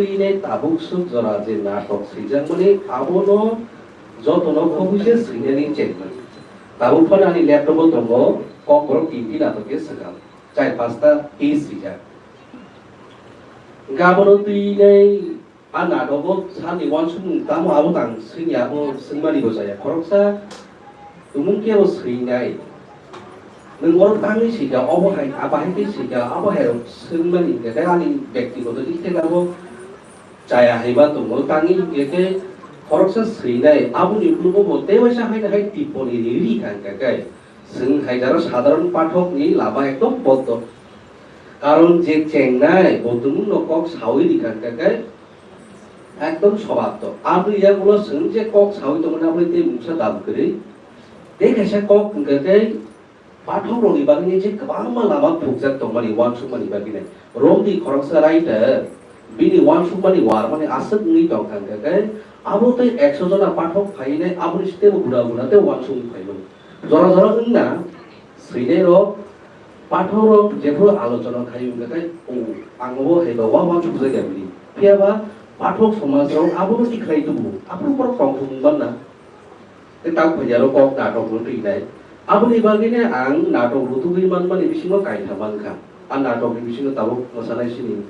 Ini tabuk suk jora je natok sijang mani abono jotono khobuse sringani chekman. Tabuk phone ani laptop tongo kokoro TV natoke sakal. Chai pasta is sijang. Gabono tui nei natok sani wansung tamu abo tang sringya abo sringmani bo saya. Koroksa tumungke abo sringai. Nengor tangi sija abo hai abai ke sija abo hai sringmani ke ani ব্যক্তিগত দিক থেকে abo Caya hebat tu, mau tangi dia koroksa serinai, abu ni peluk bote wajah hai tipu ni diri kan kagai, seng hai jara sadaran pathok ni laba ekdom boto, karon je cengnai botumun nokok sawi di kan kagai, ekdom sobato, abu ya mula seng je kok sawi tu mana boleh te musa dam kiri, dek asya kok kagai pathok roni bagi ni je kebang lama pukjat tu mani wansung mani bagi ni, rom di koroksa writer. Bini wansung mani war mani asat ngi tong kan kagai abo te 100 jona pathok phaine abo ni site gura gura te wansung phailo jora jora ngna srine ro pathok ro jepro alochona khayu kagai o angobo heba wa wansung je gabili piaba pathok somaj ro abo ni khai tu abo por tong thung ban na te tau phajaro kok natok ro ti nai abo ni bagine ang natok rutu gi man mani bisingo kai thaman kha an natok ni bisingo tabo mosanai sini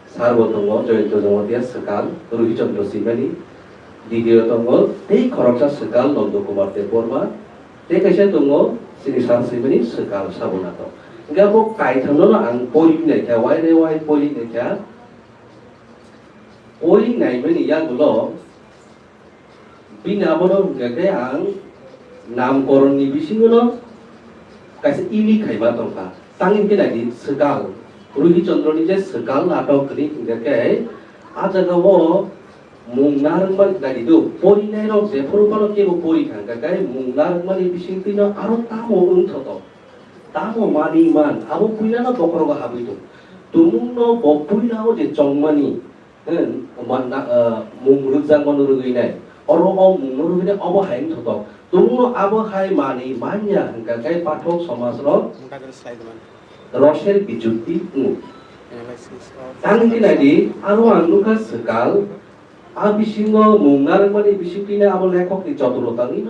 Sarbotongo Joyento Jomotia Sekal Ruhi Chandra Sibani Didio Tongo Tei Koroksa Sekal Nondo Kumar Deporma Tei Kaisya Tongo Sinisar Sibani Sekal Sabunato Gabo Kai Tanono Ang Poli Nekya Wai Rewai Poli Nekya Poli Naimani Yagulo Binabono Gage Ang Nam Koroni Bisingono Kaisa Ili Kaiba Tongka Tangin Kinagi Sekal Ruhi Chandra ni je sekal natok kini hingga ajaga mungnar man dari itu pori nai rok je kalau kebo pori kan kagai mungnar man ini bising tino aro tamo untoto tamo mani man abo puina no bokoro ga habitu tumung no bopuina o je chongmani man mungrujang manurugui nai oro mungrugui nai abo haing toto tumung no abo hai mani manya hingga kai pathok somaj rok Rosher bijukti Tangin nadi aro anuka sekal abisingo mungar mani bisikina abo lekok di joturo tangin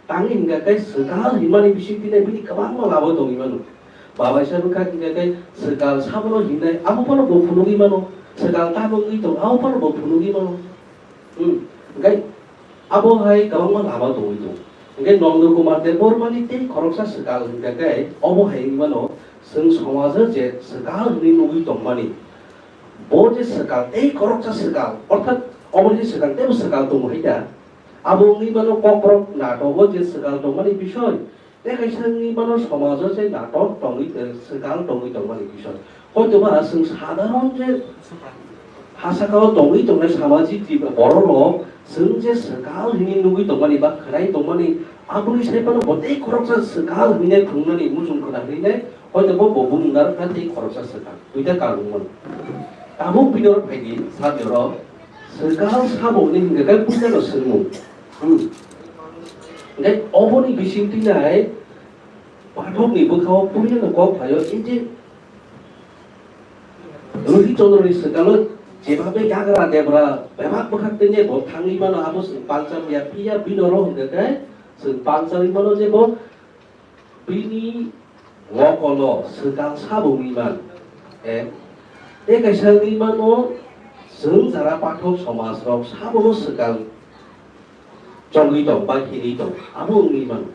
tangin hingga kai sekal himani bisikina bini kabang malabo tong imanu baba saruka hingga kai sekal sabono hindai abo pano bopunugi mano sekal tabong itu abo pano bopunugi mano kai abo hai kabang malabo tong itu hingga Nanda Kumar Debor mani tei koroksa sekal hingga kai abo hai mano Seng समाज जे सकल नि नुगि तंमानि बो जे सकल ए करकसा सकल अर्थात अबो जे सकल तेबो सकल तो महिदा आबो नि बानो ककरक नाटक जे सकल तंमानि बिषय देखाइसानि बानो समाज जे नाटक तंगि सकल तंगि तंमानि बिषय हयतोबा जों साधारण जे हासाकाव तंगि तंनाय सामाजिक जीव बर'ल जों जे सकल नि नुगि तंमानि बा खराय तंमानि आबोनि सायबानो बते करकसा सकल नि खुंनानि मुजुं खोनाहैनाय हयतो बो बुंगार खाति खरसा सकल दुइटा कारुमन ताबो बिदर फाइदि साबिर सकल साबोनि हिंगा पुजानो सोरमु गे अबोनि बिसिंतिनाय पाठकनि बोखाव पुरिनो क फायो एजे रुहि चन्द्रनि सकल जेभाबे गागरा देब्रा बेबाक बखातेने ब थांगिबानो आबो पालचामिया पिया बिनरो हिंगा जों पालचारिबानो जेबो बिनि Ngokolo sekal sabung iman, kaisal iman o seng cara pathok somaj rok sabung sekal chonggi tong ba kini tong abung iman.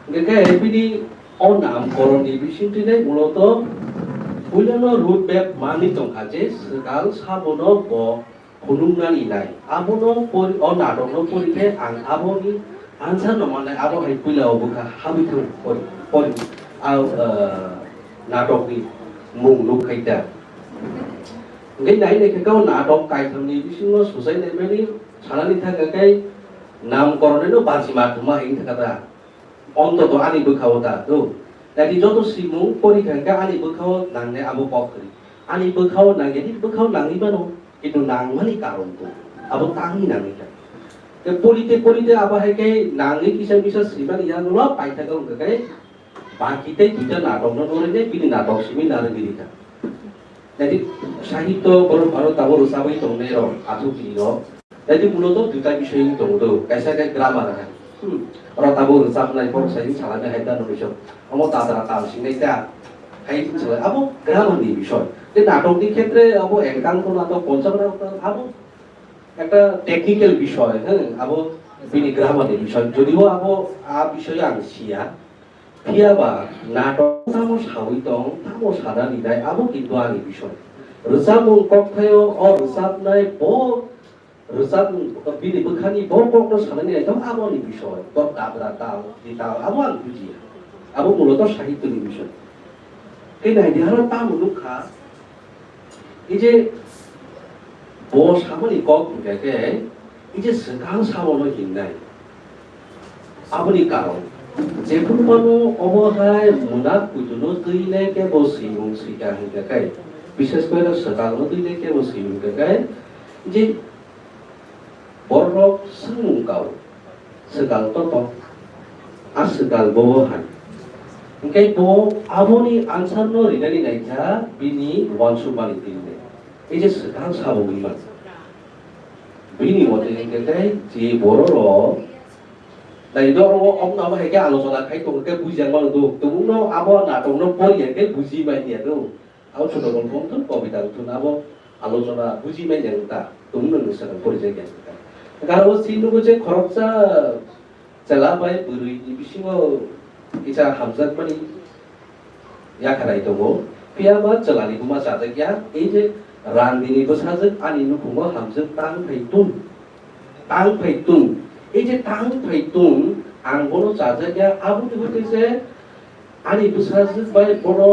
Gege bini o nam koroni bisintine muloto pulyano root map mani tong kaje sekal sabono bo khunungan inai abono pori o nadono pori ke ang aboni answer no manai abo hai pula obuka habitu pori natok ni mung luk kaita ngai nai ne kau natok kai thangni bisingo susai ne meni salani thaga kai nam korone no basima thuma ing thakata ontoto ani bukhawata do nadi joto simung pori khanga ani bukhaw nangne abo pokri ani bukhaw nange ni bukhaw nangi bano itu nang mani karon to abo tangi nangi ta ke polite aba hai kai nangi kisa sibani yang lo pai thaga kai Baki te kita natok no nore ne pili natok simi nare dirita. jadi সাহিত্য বরং ভারত তাবর সাবই দংনে র আথুকি র jadi মূলত দুটা বিষয় দং দো কাইসা কাই grammar high র তাবর সাবনাই বরং সাই চালানে হাইদা নবিসব আমো তাদরা তাল সিংনাই তা হাই চলে আবো গ্রামারনি বিষয় যে নাটকটির ক্ষেত্রে আবো একাঙ্ক নাটক পঞ্চম আবো একটা টেকনিক্যাল বিষয় হ্যাঁ আবো বিনি গ্রামারনি বিষয় যদিও আবো বিষয়ে আং সিয়া 피아바 나도 타모 사위동 타모 사다니다이 아무 긴도 아니 비쇼 르사문 꼭타요 르사브나이 보 르사문 비리 북한이 보고도 사는 게 아무니 비쇼 또 다브라다 디다 아무 안 비지 아무 물어도 사히트니 비쇼 그러니까 이제 하나 땀 누카 이제 뭐 사문이 꼭 그게 이제 스강 사원을 있나요 아버니 까로 যেকোনো অবহায় মুনাক কুজুনো তুইলে কে বসি মুংসি কাহি কাকাই বিশেষ করে সকালনো তুইলে কে বসি মুং কাকাই যে বরক সংকাও সকাল তো আর সকাল বহান ওকে বো আবনি আনসার নো রিনানি নাইজা বিনি ওয়ানসু মানি দিলে এই যে সকাল সাবুনি মান বিনি মতে কাকাই যে বড় Dari itu orang nama hanya alusana kai tong ke buji yang malu tu, tunggu abo na tong no pori yang ke buji main dia tu, aku sudah ngomong tu kopi tahu tu abo alusana buji main yang ta, tunggu nu sudah pori yang kita. Kalau sini tu je korupsa, celah baik beri di bising kita hamzat mani, ya kerana itu mo, pia mat celah ni cuma saja ya, ini rang ini tu saja, ani nu cuma hamzat tang paitun. এই যে tongue ফাইতুন আঙ্গনো চাজাগিয়া আবুতে হইতেছে আনি বুসাজ by বড়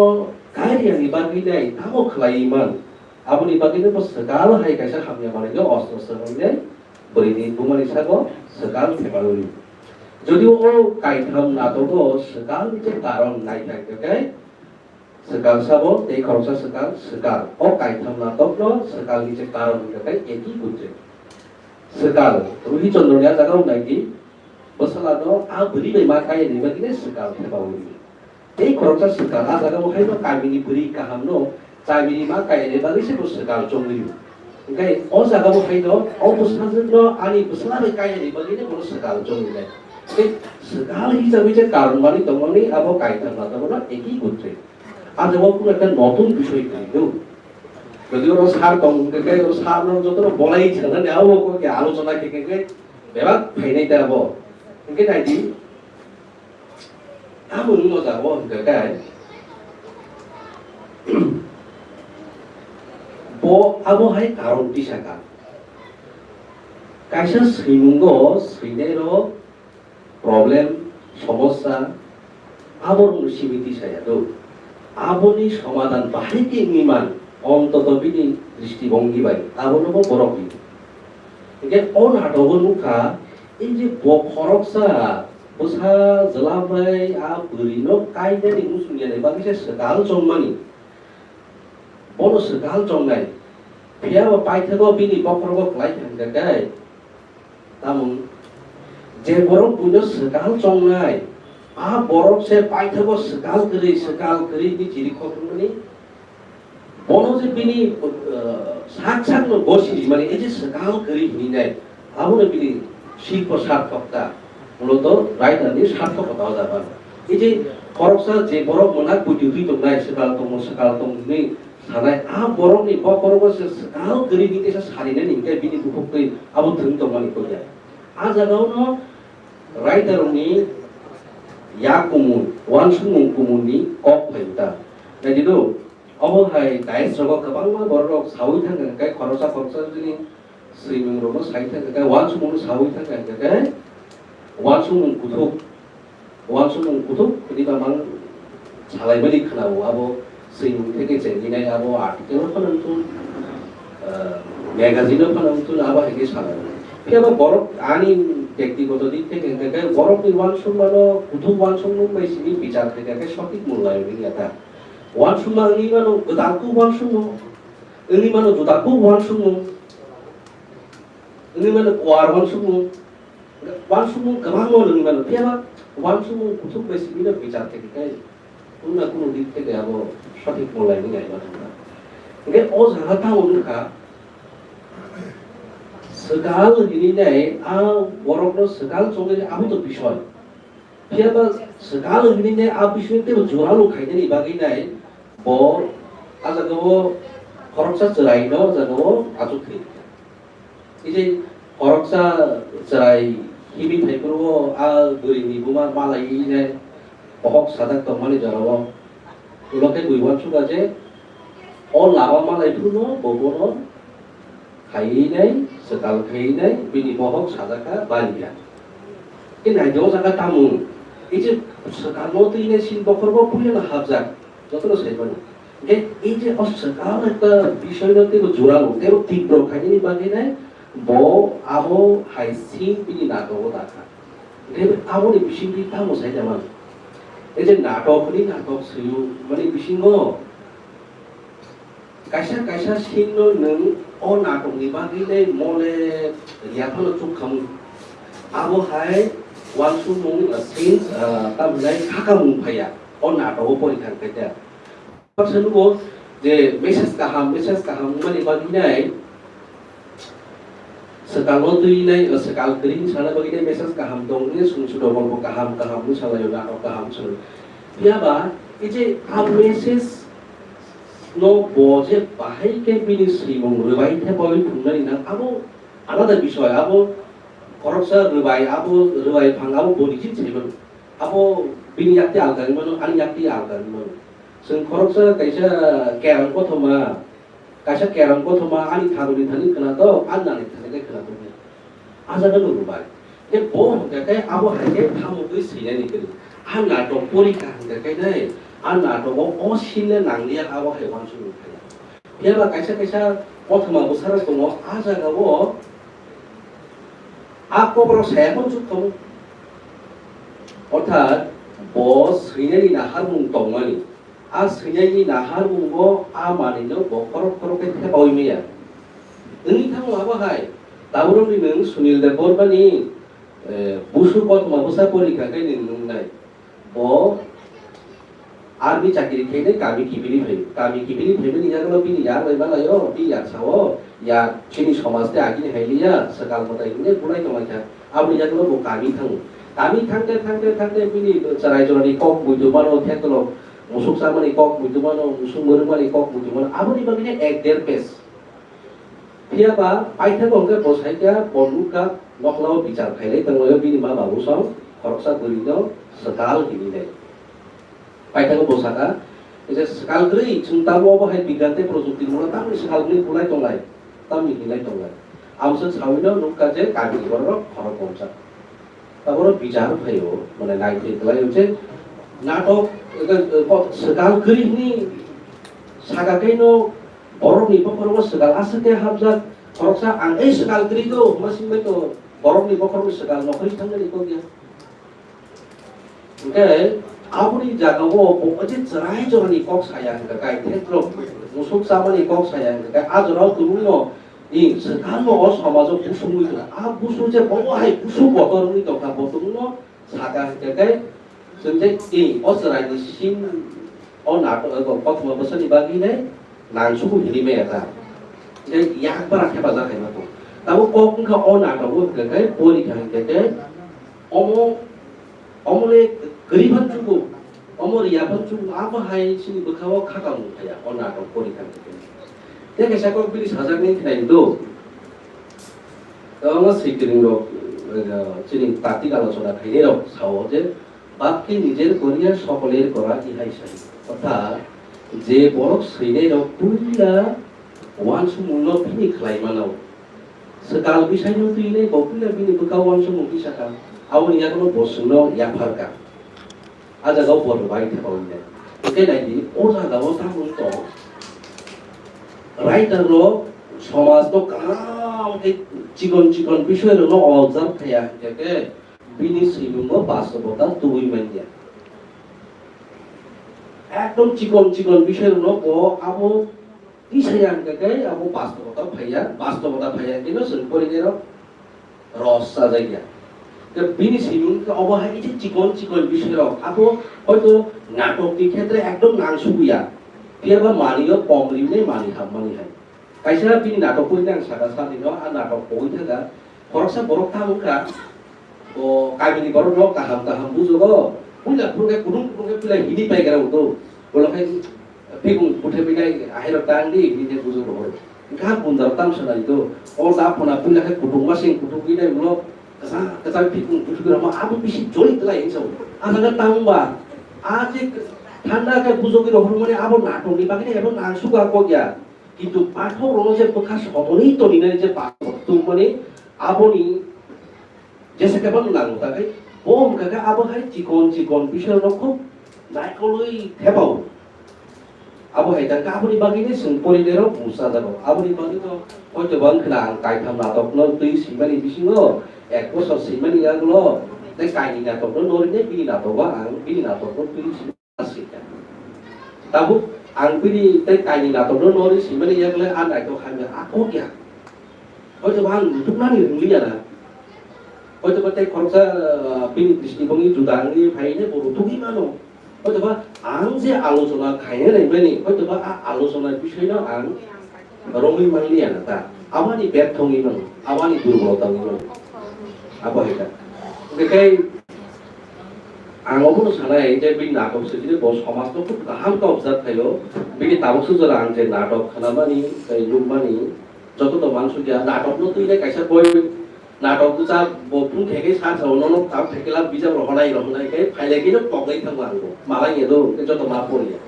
গারিয়ানি বাগিনাই তামো খলাইমান আবুনি বাগিনে বস সকাল high কাইসা Khamiyang মানে যে অস্ত্র সরনে বরিনি বুমানি sago সকাল ফেবারুরি যদিও ও কাইথাম নাতগো সকাল যে কারণ নাই থাকে সকাল সাবো এই খরচা সকাল ও কাইথাম নাতগো সকাল যে কারণ থাকে একই বুঝে sekal, ruhi condongnya jaga lagi, besalado beri memang kaya ni bagi ni sekal sebab ini. Ini korupsi sekal, jaga mungkin no kami ni beri kaham no, kami ni mak kaya ni bagi si sekal congri. Okay, jaga mungkin no, besar no, ani besar kaya ni bagi ni boleh sekal congri. Okay, sekal হিসাবে যে কারণ মানে তোমার আবো কায়দা না তোমরা একই করতে আর যেমন কোন একটা নতুন বিষয় কিন্তু যদি ওরা সার কম থেকে ওরা সার যত বলাই ছিল না নেওয়া ওকে আলোচনা কে কে বেবাক ফাইনাই দেব কিন্তু নাইদি আবুন মজা ও গায় bo abo hai karon tisaka kaisa srimungo srinero problem সমস্যা আবর সীমিতি সায়াতো আবনি সমাধান বাহিকে নিমান অন্তত বিনি দৃষ্টিভঙ্গি বাই আবনো বরকি একে অন হাটগো নুখা এই যে খরকসা বসা জলাবাই আ বুরিনো কাইদানি মুসুনিয়ানে বাকিসে সকাল জন্মানি বড় সকাল জন্মাই ফিয়াবা পাইথাগো বিনি বকরগো ক্লাই থাঙ্গাগাই তামুন যে বরং পুজো সকাল জন্মাই আ বরং সে পাইথাগো সকাল করি বি জিরি খটুনি বনো যে বিনি সাকসাক নো বসি মানে এই যে সকাল করি হিনাই আমনে বিনি শিল্প সার্থকতা মূলত রাইটারনি সার্থকতা যাবা এই যে খরকসা যে বরং মনা পুজো হুই দংনাই সকাল তংনি সানাই আ বরংনি বকরগো সকাল করি নিতে সারিনে নিকে বিনি দুখকই আবু ধং তংমানি কইয়া আ জাগাওনো রাইটারনি 야구문, 원수문 구문이 꼭 있다. 그래도 어머하이 나이스러고 그방만 벌어 사후이탄 그러니까 걸어서 법사들이 스위밍으로 사이탄 그러니까 원수문은 사후이탄 그러니까 원수문 구독 그리가만 잘해버리 크나고 하고 스위밍 되게 재미나이 하고 아티클을 하는 돈 매거진을 하는 돈 하고 되게 잘해요. 그냥 বড় আনি ব্যক্তিগত দিক থেকে বরফ নির্মাণ সম্মান কুধু ওয়ান সম্মান মেশিনি বিচার থেকে সঠিক মূল্যায়ন এটা ওয়ান সম্মান নির্মাণ গদাকু ওয়ান সম্মান নির্মাণ জুদাকু ওয়ান সম্মান নির্মাণ কোয়ার ওয়ান সম্মান গোबां নির্মাণ পেবা ওয়ান সম্মান কুধু মেশিনি বিচার থেকে কোনো না কোনো দিক থেকে আবো সঠিক মূল্যায়ন এটা Cái ô sa tao luôn cả sekal ini nih borok no sekal soalnya aku tuh bisoi siapa sekal ini nih aku bisoi itu jual lu kayak ini bagi nih bo asa kau koroksa cerai no asa kau acuh sih ini koroksa cerai hibi thai kuru beri ni buma malai ini bohok sadak tuh mana jarawa ulah kayak gue waktu aja lawa malai dulu no bobo no khai đấy sekal khai đấy bini bohok sadaka balia cái này do জায়গা tamun এই যে sekal মতো ইনে scene বকরব পুলে না হাবজাক যতটা সেবন এই যে sekal একটা বিষয় নতে জোরালো তেও তীব্র খাইনি বাকি নাই ব আবো হাইসিন বিনি নাটক দেখা রে আবনি বিশিংলি তামো সাইদামান এই যে নাটকনি নাটক সইউ মানে বিশিঙ্গ kaisa kaisa sinno nung o natok ni bagi dei mole ya phalo chuk kham abo hai wan su mung since tam lai khaka mung phaya o natok o pori kan kaita pasal go je message ka ham mani bagi nai sekalo tui nai sekal kering sala bagi dei message ka ham dong ni sung su do bang ka ham nu sala yo natok ka ham sung ya ba ije a message no boje bahai ke bini simong rubai the boy thunari na abo alada bishoy abo koroksa rubai abo rubai phang abo boni jin chebon abo bini yakti algani mano ani yakti algani mano sung koroksa kaisa keram kothoma ani thaduri thani kana to annani thani kana to aja ga rubai ke bo ke abo haike thamu dui sine ni kiri anna to porika ke dai anna to o sinne nanglia abo hai wan su phaya biaba kaisa kothoma bo sara tomo aja ga bo ako bro sebon su tomo অর্থাৎ বস হইনানি নাহার মুং তংমানি হইনানি নাহার মুংবো মানিনো বকরক করকে থেবাইমিয়া नोंनि थां माबाहाय दावरनि नों सुनिल देबरमानि बुसु कथमा बुसा परीक्षा गायनि नोंनाय ब army चाकरी खेने गामि किबिरि फैबेनि यागलो बिनि यार बालायो बि यासावो या चिनि समाजते आगिनि हाइलिया सकाल मताइने बुलाइ नमाखा आबनि यागलो बो गामि थांते बिनि चराय जरानि कक बुजुमानो थेकलो मुसुक सामानि कक बुजुमानो मुसुक मरुमानि कक बुजुमानो आबनि बागिने 1.5 पेज फियाबा पाइथा बंगे बसाइका बनुका नखलाव बिचार खाइले तंगलो बिनि मा बाबु सं खरकसा गुरिनो सकाल हिनिने पाइथाखौ बसाका एसे सकाल ग्रै चिंताबो बाहाय बिगाते प्रजुक्ति मुला तामि सकाल ग्रै बुलाइ तंलाय तामि हिलाइ तंलाय आमसो साविनो नुका जे काबि बररो खरक पहुंचा ताबरो बिचार भयो माने नाइथे गलाय जे नाटक सकाल ग्रैनि सागाकैनो बरफनि बखरबो सकाल आसके हाबजा खरकसा आं ए सकाल ग्रैखौ मासिमैतो बरफनि बखरबो सकाल नखरि थांगनि को गया ओके आबुनि जागावो अजे चराय जरानि कक साया गाय थेत्रो मुसुक सामानि कक साया गाय आजराव तुमुनो इ सकालनो अ समाजो बुसुमुइ आ बुसु जे बहाय बुसु बतरनि तका बतुनो सागा गाय जोंजे इ अजरानि सिन अ नाटक कथमा बसनि बागिने नांसुखौ हिरिमे आता जे याक बारा हेफाजाब खायमातो ताबो ककनखा अ नाटकबो गाय परीक्षा गाय अमले गरिबन जुगु अमर याबन जुगु आबाहाय सिनि बखाव खागाम थाया अ नाटक परीक्षा ते केसाको बिनि साजागनि थिनाइदो तंग सिकिरिंग चिनि तात्विक आलोचना खाइनेर साव जे बापके निजेर करिया सकलेर करा इहाय साइ अर्थात जे बरक सैनेर पुरिला वानसु मुनो बिनि खलाइमानाव सकाल बिसाइनो तुइने बपुला बिनि बखाव वानसु मुखि साका आवनि यागनो बसुनो याफारका आजागाव बरबाय थाबावने ओके नाइदि ओ जागाव तामुतो राइटारलो समाजनो काम के चिकन বিষয়नो অবজার্ভ খায়া के बिनि सिमुंगो बास्तबता तुइ मानिया एकदम चिकन বিষয়नो ब आबो इसायान के आबो बास्तबता फाया किनो सनपरिनेर रसा जायगा बिनि सिमुं अबहाय इसे चिकन বিষয়रो आबो হয়তো নাটকनि ক্ষেত্রে একদম নাংসুগুয়া tiaba maniyo pomliune mani hai kaisa bini natok pun yang saga sani no an natok pun thaga koroksa borok thamukra o kabini borok no kaham bujogo punya punya kudung pila hidi pai gara uto bolo kai pigung puthe pinai ahero tandi hidi bujogo boro ga bundar tam sana itu o da puna punya kai kudung masing kudung pinai bolo kasa pigung puthe gara ma abu bisi joli tela insau anaga tamba aje ঠান্ডা কে বুঝোগি রহর মানে আবো নাটক নি বাকি এখন নাংসুগা কগিয়া কিন্তু পাঠক রং যে প্রকাশ হবনি তো নিনে যে পাঠক মানে আবনি যেসে কেবল নাংগো তাকে ওম কাকা আবো হাই চিকন বিষয় রকম নাইকলই থেবাও আবো হাই তাকে আবনি বাকি নে সং পরিদেরও বুসা দাও আবনি বাকি তো হয়তো বাং খনা কাইথাম নাটক ন তুই সিমানি বিসিংও এক বছর সিমানি আগুলো তাই কাইনি নাটক ন নরিনে বিনি নাটক আং বিনি নাটক তুই tabu ang bini tay kaini na to no ri simani yak le an ai to khan ya a ko kya hoi to bang tuk na ni ri ya na hoi to ba tay khorsa bini krishni bongi judang ni phai ne boru tuki mano hoi to ba ang je alochona khaine nai bani hoi to ba a alochona bishoy no ang rongi manli ya na ta amani ব্যর্থঙ্গি man amani durbolota ni man abo heta kai आंगोबो सानाय जे बि नाटक सिदिने बर समाजखौ खुब गाहाम का observe थायो बिनि ताबक सुजरा आं जे नाटक खानामानि लुमानि जततो मानसुकिया नाटक न तुइले काइसा बय नाटक जा बफुं थेगे सा सावनो ताब थेकेला बिजाब रहनाय के फाइलेगिनो पगै थांगो आंगो मालाय एदो जतो मा परिया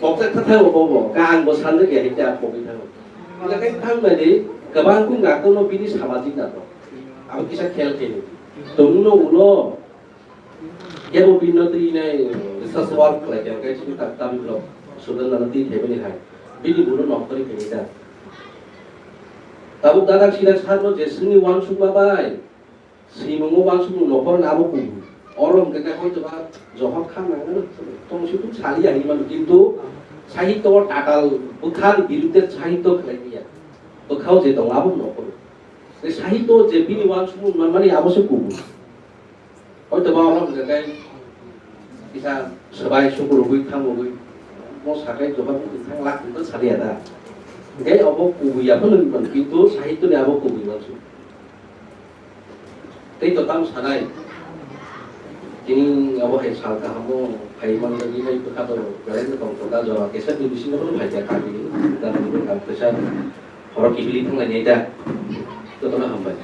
पगजा थाथाय बबो गांग बो सानदे के हिता पगै थांगो लाकै थांबादि गोबां गुं गातनो बिनि सामाजिक नाटक आं किसा खेल खेलो तमनो उनो Yang binatri ini sesuatu lagi, yang kayak cerita kami belum sudah nanti hebeli hai, bini bulu nongkri kita. Tahu dagang sidak satu jesni wan sumba bay, si mungu wan sumbu nongkor nabu kubu, orang kita kau coba jawab kan, tong situ cari yang ini কিন্তু সাহিত্য turtle বুখান বিরুদ্ধে সাহিত্য lagi ya, bekau je tong nabu nongkor, সাহিত্য je bini wan sumbu মানে আবশ্যক kubu. হয়তো বা আমার জায়গায় কিসা সবাই সুগুরুগুই থামগুই মো সাকাই জবাব থাং লাখ কিন্তু সারিয়া দা গে অব কুবিয়াবো নইমান কিন্তু সাহিত্যনি আবো কুবি মানসু তেই তো তাম সানাই তিনি অব হে সালকা হামো ফাইমান লাগি হাই কথা তো গরে তো কথা জবা কেসা দিবিসিন হলো ভাইয়া কাবি দানা দিবে কাপেসা হরকি বিলি থাংলাই নেটা তো তোলা হামবাই